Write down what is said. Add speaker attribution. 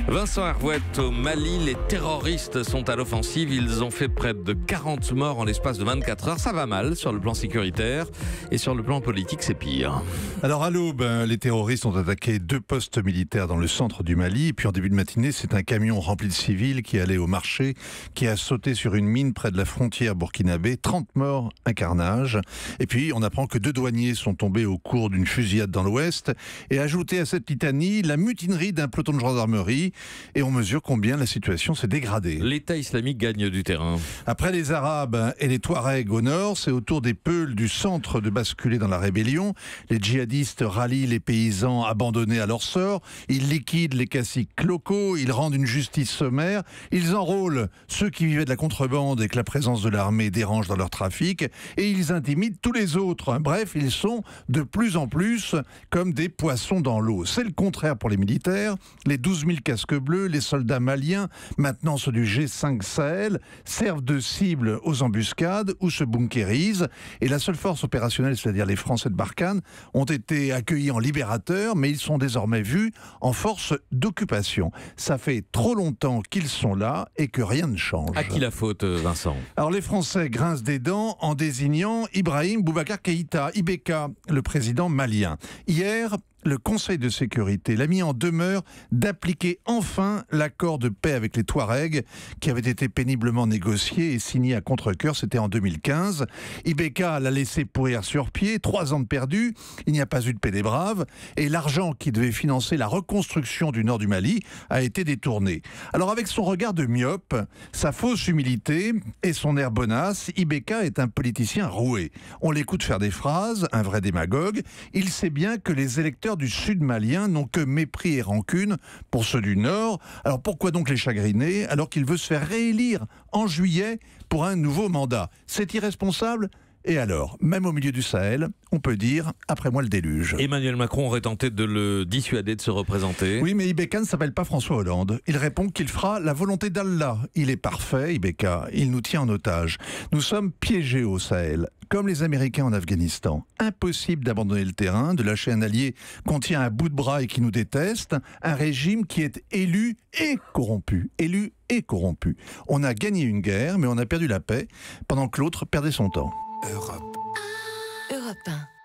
Speaker 1: Vincent Herouette, au Mali, les terroristes sont à l'offensive. Ils ont fait près de 40 morts en l'espace de 24 heures. Ça va mal sur le plan sécuritaire et sur le plan politique, c'est pire.
Speaker 2: Alors à l'aube, les terroristes ont attaqué 2 postes militaires dans le centre du Mali. Et puis en début de matinée, c'est un camion rempli de civils qui allait au marché, qui a sauté sur une mine près de la frontière burkinabé. 30 morts, un carnage. Et puis on apprend que 2 douaniers sont tombés au cours d'une fusillade dans l'ouest. Et ajouté à cette litanie, la mutinerie d'un peloton de gendarmerie. Et on mesure combien la situation s'est dégradée.
Speaker 1: L'État islamique gagne du terrain.
Speaker 2: Après les Arabes et les Touaregs au nord, c'est au tour des Peuls du centre de basculer dans la rébellion. Les djihadistes rallient les paysans abandonnés à leur sort. Ils liquident les caciques locaux. Ils rendent une justice sommaire. Ils enrôlent ceux qui vivaient de la contrebande et que la présence de l'armée dérange dans leur trafic. Et ils intimident tous les autres. Bref, ils sont de plus en plus comme des poissons dans l'eau. C'est le contraire pour les militaires. Les 12 000 casques bleus, les soldats maliens, maintenant ceux du G5 Sahel, servent de cible aux embuscades ou se bunkérisent. Et la seule force opérationnelle, c'est-à-dire les Français de Barkhane, ont été accueillis en libérateurs, mais ils sont désormais vus en force d'occupation. Ça fait trop longtemps qu'ils sont là et que rien ne change.
Speaker 1: À qui la faute, Vincent?
Speaker 2: Alors les Français grincent des dents en désignant Ibrahim Boubacar Keïta, IBK, le président malien. Hier, le Conseil de sécurité l'a mis en demeure d'appliquer enfin l'accord de paix avec les Touaregs qui avait été péniblement négocié et signé à contre-cœur, c'était en 2015. IBK l'a laissé pourrir sur pied, 3 ans de perdu, il n'y a pas eu de paix des braves et l'argent qui devait financer la reconstruction du nord du Mali a été détourné. Alors avec son regard de myope, sa fausse humilité et son air bonasse, IBK est un politicien roué. On l'écoute faire des phrases, un vrai démagogue. Il sait bien que les électeurs du sud malien n'ont que mépris et rancune pour ceux du nord. Alors pourquoi donc les chagriner alors qu'il veut se faire réélire en juillet pour un nouveau mandat? C'est irresponsable. Et alors, même au milieu du Sahel, on peut dire « après moi le déluge ».
Speaker 1: Emmanuel Macron aurait tenté de le dissuader de se représenter.
Speaker 2: Oui, mais IBK ne s'appelle pas François Hollande. Il répond qu'il fera la volonté d'Allah. Il est parfait, IBK. Il nous tient en otage. Nous sommes piégés au Sahel, comme les Américains en Afghanistan. Impossible d'abandonner le terrain, de lâcher un allié qu'on tient à bout de bras et qui nous déteste. Un régime qui est élu et corrompu. Élu et corrompu. On a gagné une guerre, mais on a perdu la paix, pendant que l'autre perdait son temps.
Speaker 3: Europe 1.